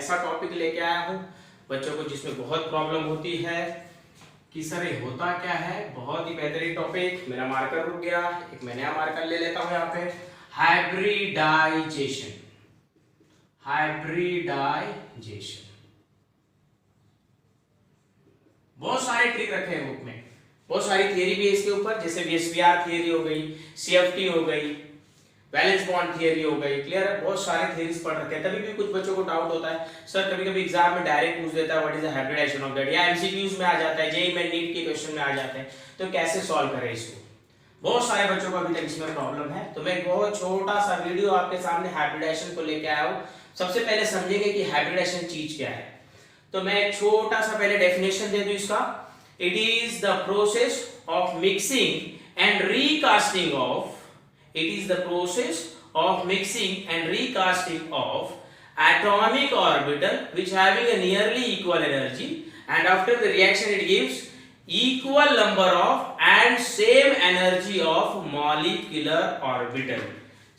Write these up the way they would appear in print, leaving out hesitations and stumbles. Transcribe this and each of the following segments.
ऐसा टॉपिक लेके आया हूँ बच्चों को जिसमें बहुत प्रॉब्लम होती है कि सर ये होता क्या है। बहुत ही बेहतरीन टॉपिक। मेरा मार्कर रुक गया, एक मैं नया मार्कर ले लेता हूँ यहाँ पे। Hybridisation, hybridisation. बहुत सारे ट्रिक रखे हैं बुक में, बहुत सारी थियरी भी है इसके ऊपर, जैसे वीएसपीआर थियरी हो गई, सीएफटी हो गई, बैलेंस बॉन्ड थियरी हो गई। क्लियर है, बहुत सारे थियरीज पढ़ रखे हैं। तभी भी कुछ बच्चों को डाउट होता है सर, कभी कभी एग्जाम में डायरेक्ट पूछ देता है what is the hybridisation of that, या एमसीक्यूज में आ जाता है, जेईई में नीट के क्वेश्चन में आ जाते हैं, तो कैसे सॉल्व करें इसको। बहुत सारे बच्चों को अभी तक इसमें प्रॉब्लम है, तो मैं एक बहुत छोटा सा वीडियो आपके सामने हाइब्रिडाइजेशन को लेके आया हूँ। सबसे पहले समझेंगे कि हाइब्रिडाइजेशन चीज क्या है। तो मैं एक छोटा सा पहले डेफिनेशन दे दूं इसका। It is the process of mixing and recasting of, it is the process of mixing and recasting of atomic orbital which having a nearly equal energy, and after the reaction it gives equal number of and same energy of molecular orbital।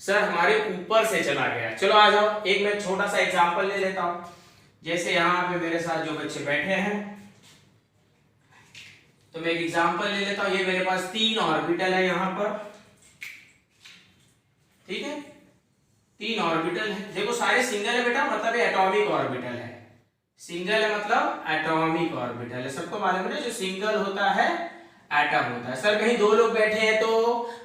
Sir हमारे ऊपर से चला गया। चलो आ जाओ, एक मैं छोटा सा एग्जांपल ले लेता हूं। जैसे यहाँ पे मेरे साथ जो बच्चे बैठे हैं, तो मैं एक एग्जांपल ले लेता हूं। ये मेरे पास 3 ऑर्बिटल है यहाँ पर, ठीक है, 3 ऑर्बिटल है। देखो सारे सिंगल है बेटा, मतलब ये एटॉमिक ऑर्बिटल है। सिंगल है मतलब एटॉमिक ऑर्बिटल है। सबको मालूम है जो सिंगल होता है एटम होता है। सर कहीं 2 लोग बैठे हैं तो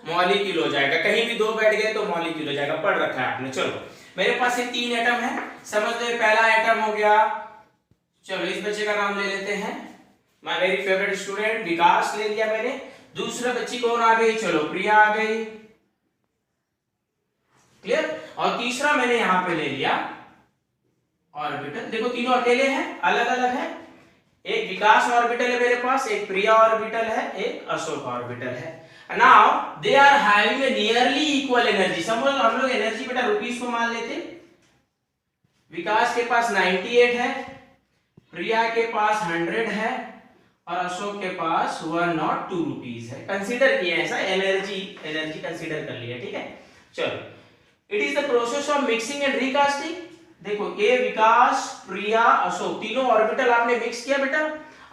मॉलिक्यूल हो जाएगा, कहीं भी 2 बैठ गए तो मॉलिक्यूल हो जाएगा, पढ़ रखा है आपने। चलो मेरे पास ये 3 एटम है, समझ लो पहला एटम हो गया। चलो इस बच्चे का नाम ले लेते हैं, माय वेरी फेवरेट स्टूडेंट विकास ले लिया मैंने। दूसरा बच्ची कौन आ गई? चलो प्रिया आ गई। क्लियर। और तीसरा मैंने यहां पे ले लिया ऑर्बिटल। देखो तीनों अकेले हैं, अलग अलग है। एक विकास ऑर्बिटल है मेरे पास, एक प्रिया ऑर्बिटल है, एक अशोक ऑर्बिटल है। Now they are having a nearly equal energy. समझ लो हम लोग एनर्जी बेटा रुपीस को मान लेते। विकास के पास 98 है, प्रिया के पास 100 है और अशोक के पास 102 रुपीस है। कंसीडर किया ऐसा, एनर्जी कंसीडर कर लिया, ठीक है। चलो it is the process of mixing and recasting. देखो ए विकास प्रिया अशोक तीनों ऑर्बिटल आपने मिक्स किया बेटा।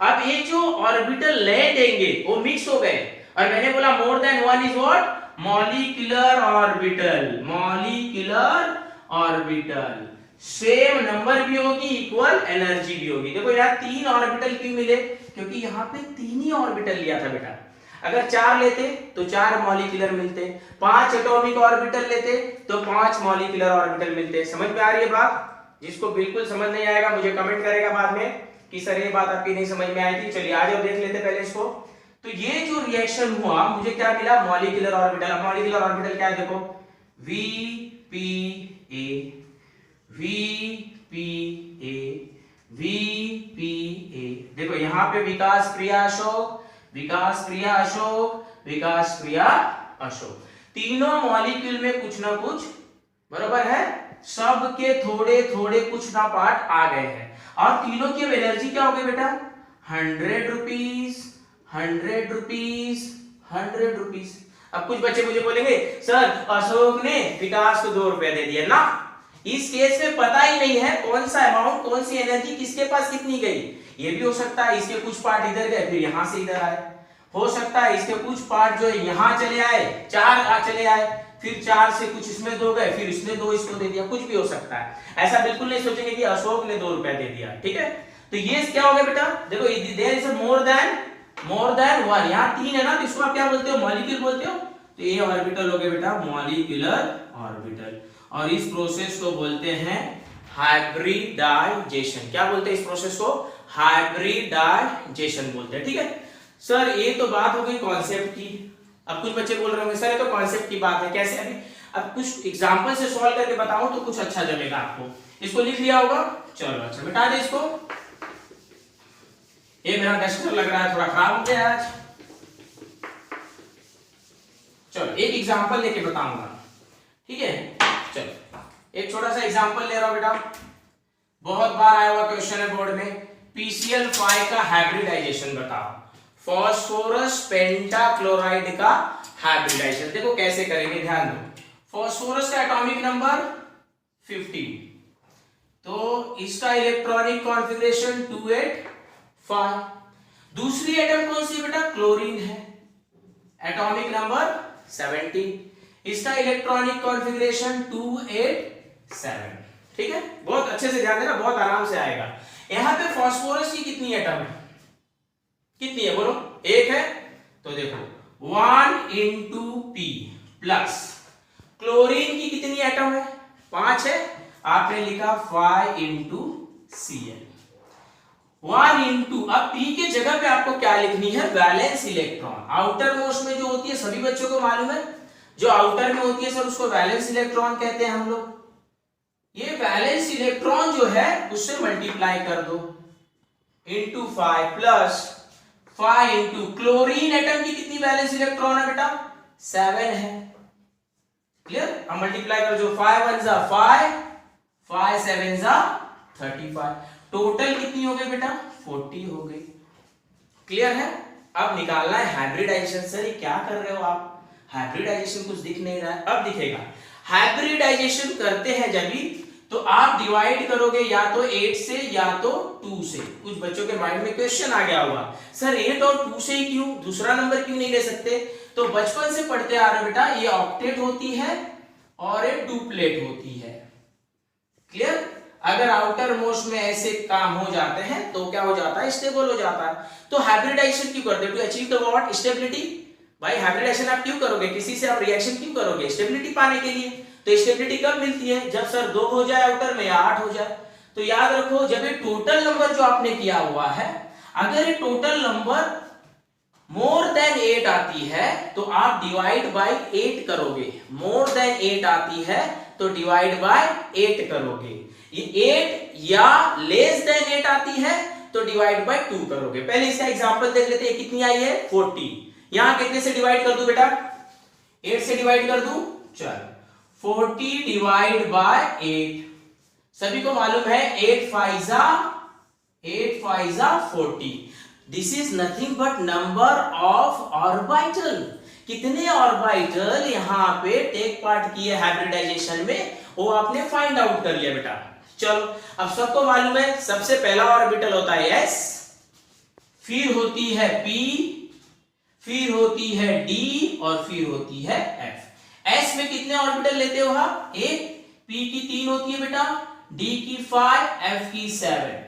अब ये जो ऑर्बिटल नए देंगे वो मिक्स हो गए, और मैंने बोला more than one is what? Molecular orbital. Molecular orbital same number भी होगी, इक्वल एनर्जी भी होगी। देखो यार 3 ऑर्बिटल क्यों मिले? क्योंकि यहाँ पे 3 ही ऑर्बिटल लिया था बेटा। अगर 4 लेते तो 4 मॉलिक्यूलर मिलते, 5 एटॉमिक ऑर्बिटल लेते तो 5 मॉलिक्यूलर ऑर्बिटल मिलते। समझ में आ रही है बात? जिसको बिल्कुल समझ नहीं आएगा मुझे कमेंट करेगा बाद में कि सर ये बात आपकी नहीं समझ में आई थी। चलिए आ जाओ देख लेते पहले इसको। तो ये जो रिएक्शन हुआ मुझे क्या मिला? Molecular orbital. अब मॉलिक्यूलर ऑर्बिटल क्या है? देखो VPA VPA VPA। देखो यहाँ पे विकास प्रिया अशोक, विकास प्रिया अशोक, विकास प्रिया अशोक, तीनों मॉलिक्यूल में कुछ ना कुछ बराबर है, सबके थोड़े थोड़े कुछ ना पार्ट आ गए हैं। और तीनों की एनर्जी क्या हो गई बेटा? 100 रुपीस 100 रुपीस 100 रुपीस। अब कुछ बच्चे मुझे बोलेंगे सर अशोक ने विकास को 2 रुपए दे दिया ना। इस केस में पता ही नहीं है कौन सा अमाउंट, कौन सी एनर्जी किसके पास कितनी गई। ये भी हो सकता है इसके कुछ पार्ट इधर गए फिर यहां से इधर आए, हो सकता है इसके कुछ पार्ट जो है यहां चले आए, 4 चले आए, फिर 4 से कुछ इसमें 2 गए, फिर इसने 2 इसको दे दिया, कुछ भी हो सकता है। ऐसा बिल्कुल नहीं सोचेंगे कि अशोक ने 2 रुपए दे दिया, ठीक है। तो ये क्या हो गया बेटा? देखो देयर इज मोर देन 1। यहाँ 3 है ना, तो इसको आप क्या बोलते हो? मॉलिक्यूल बोलते हो। तो ये ऑर्बिटल हो गया बेटा मॉलिक्यूलर ऑर्बिटल, और इस प्रोसेस को बोलते हैं हाइब्रिडाइजेशन। क्या बोलते हैं इस प्रोसेस को? हाइब्रिडाइजेशन बोलते हैं, ठीक है। सर ये तो बात हो गई कॉन्सेप्ट की। अब कुछ बच्चे बोल रहे होंगे सर ये तो कॉन्सेप्ट की बात है, कैसे? अभी अब कुछ एग्जांपल से सॉल्व करके बताऊं तो कुछ अच्छा जमेगा आपको। इसको लिख लिया होगा? चलो अच्छा मिटा दे इसको। ये मेरा डस्टर लग रहा है थोड़ा खराब हो गया आज। चलो एक एग्जांपल लेके बताऊंगा, ठीक है। चलो एक छोटा सा एग्जांपल ले रहा हूं बेटा, बहुत बार आया हुआ क्वेश्चन है बोर्ड में। PCl5 का हाइब्रिडाइजेशन बताओ, फास्फोरस पेंटाक्लोराइड का हाइब्रिडाइजेशन। देखो कैसे करेंगे, ध्यान दो। फास्फोरस का एटॉमिक नंबर 50, तो इसका इलेक्ट्रॉनिक कॉन्फ़िगरेशन 285। दूसरी एटम कौन सी बेटा? क्लोरीन है, एटॉमिक नंबर 17। इसका इलेक्ट्रॉनिक कॉन्फ़िगरेशन 287। ठीक है, बहुत अच्छे से ध्यान देना, बहुत आराम से आएगा। यहां पे फास्फोरस की कितनी एटम है? कितनी है बोलो? एक है, तो देखो 1 into P प्लस क्लोरीन की कितनी एटम है? 5 है, आपने लिखा 5 into Cl 1 into, अब P के जगह पे आपको क्या लिखनी है? Valence electron. आउटर मोस्ट में जो होती है सभी बच्चों को मालूम है, जो आउटर में होती है सर उसको वैलेंस इलेक्ट्रॉन कहते हैं हम लोग। ये वैलेंस इलेक्ट्रॉन जो है उससे मल्टीप्लाई कर दो into 5 plus 5 into chlorine atom की कितनी वैलेंस इलेक्ट्रॉन है बेटा? 7 है। क्लियर? अब मल्टीप्लाई कर, जो 5 1 जा 5, 5 7 जा 35, टोटल कितनी हो गई बेटा? 40 हो गई। क्लियर है? अब निकालना है हाइब्रिडाइजेशन। सर ये क्या कर रहे हो आप? हाइब्रिडाइजेशन कुछ दिख नहीं रहा है, अब दिखेगा। हाइब्रिडाइजेशन करते हैं जब भी, तो आप डिवाइड करोगे या तो 8 से या तो 2 से। कुछ बच्चों के माइंड में क्वेश्चन आ गया होगा, सर 8 और 2 से ही क्यों, दूसरा नंबर क्यों नहीं ले सकते? तो बचपन से पढ़ते आ रहे बेटा, ये ऑक्टेट होती है और ये डुप्लेट होती है। क्लियर? अगर आउटर मोस्ट में ऐसे काम हो जाते हैं तो क्या हो जाता है? स्टेबल हो जाता है। तो हाइब्रिडाइजेशन क्यों करते हो? To achieve the what? Stability. भाई हाइब्रिडाइजेशन आप क्यों करोगे? किसी से आप रिएक्शन क्यों करोगे? स्टेबिलिटी पाने के लिए। तो स्टेबिलिटी कब मिलती है? जब सर 2 हो जाए आउटर में या 8 हो जाए। तो याद रखो, जब ये टोटल नंबर जो आपने किया हुआ है, अगर ये टोटल नंबर मोर देन 8 आती है तो आप डिवाइड बाय 8 करोगे। मोर देन 8 आती है तो डिवाइड बाय 8 करोगे। ये 8 या लेस देन 8 आती है तो डिवाइड बाय 2 करोगे। पहले इसका एग्जांपल देख लेते हैं, कितनी आई है? 40। यहां कितने से डिवाइड कर दूं बेटा? 8 से डिवाइड कर दूं? चल 40 डिवाइड बाय 8, सभी को मालूम है 8 5 जा 40। This is nothing but number of orbital. कितने ऑर्बिटल यहां पे टेक पार्ट किए हाइब्रिडाइजेशन में, वो आपने फाइंड आउट कर लिया बेटा। चलो, अब सबको मालूम है सबसे पहला ऑर्बिटल होता है S, फिर होती है P, फिर होती है D और फिर होती है F। S में कितने ऑर्बिटल लेते हो आप? 1, P की 3 होती है बेटा, D की 5, F की 7।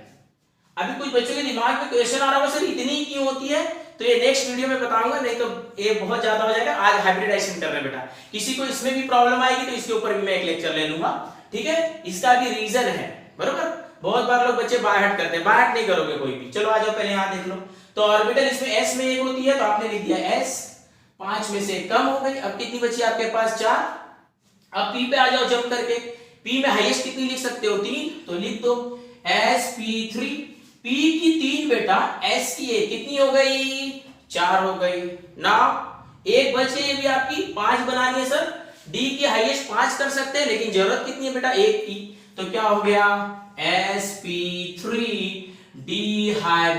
अभी कुछ बच्चों के दिमाग में क्वेश्चन आ रहा होगा, सर इतनी क्यों होती है? तो ये नेक्स्ट वीडियो में बताऊंगा, नहीं तो ये बहुत ज्यादा हो जाएगा। आज हाइब्रिडाइजेशन कर रहे हैं बेटा, किसी को इसमें भी प्रॉब्लम आएगी तो इसके ऊपर भी मैं एक लेक्चर ले लूंगा। ठीक है, इसका भी रीजन है, बरोबर। बहुत बार लोग बच्चे बाय हार्ट करते हैं, बाय हार्ट नहीं करोगे कोई भी। चलो आ जाओ, पहले यहां देख लो। तो ऑर्बिटल इसमें S में 1 होती है तो आपने लिख दिया S, 5 में से कम हो गई। अब कितनी बची आपके पास? 4। अब P पे आ जाओ जंप करके। P में हाईएस्ट कितनी लिख सकते हो? 3, तो लिख दो sp3। P की 3 बेटा, S की 1 कितनी हो गई? 4 हो गई ना। एक बचे, ये भी आपकी 5 बनानी है सर। D की हाईएस्ट 5 कर सकते हैं, लेकिन जरूरत कितनी है बेटा? 1 की। तो क्या हो गया? sp3 डिहाइब्रिडाइजेशन।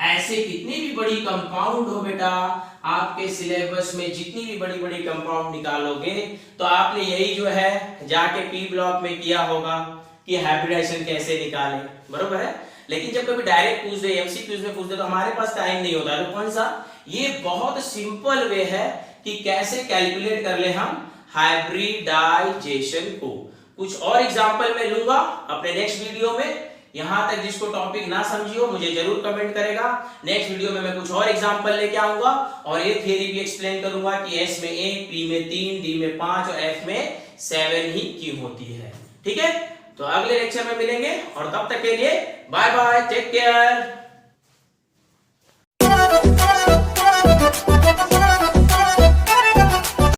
ऐसे कितनी भी बड़ी कंपाउंड हो बेटा, आपके सिलेबस में जितनी भी बड़ी बड़ी कंपाउंड निकालोगे तो आपने यही जो है जाके पी ब्लॉक में किया होगा कि हाइब्रिडाइजेशन कैसे निकालें, बरोबर है। लेकिन जब कभी डायरेक्ट पूछ दे, एमसीक्यूज में पूछ दे, तो हमारे पास टाइम नहीं होता। तो कौन सा? ये बहुत सिंपल वे है कि कैसे कैलकुलेट कर ले हम हाइब्रिडाइजेशन को। कुछ और एग्जांपल मैं लूंगा अपने नेक्स्ट वीडियो में। यहां तक जिसको टॉपिक ना समझी हो मुझे जरूर कमेंट करेगा। नेक्स्ट वीडियो में मैं कुछ और एग्जांपल लेके आऊंगा और ये थ्योरी भी एक्सप्लेन करूंगा कि S में 1, P में 3, D में 5 और F में 7 ही क्यों होती है। ठीक है, तो अगले लेक्चर में मिलेंगे और तब तक के लिए बाय बाय, टेक केयर।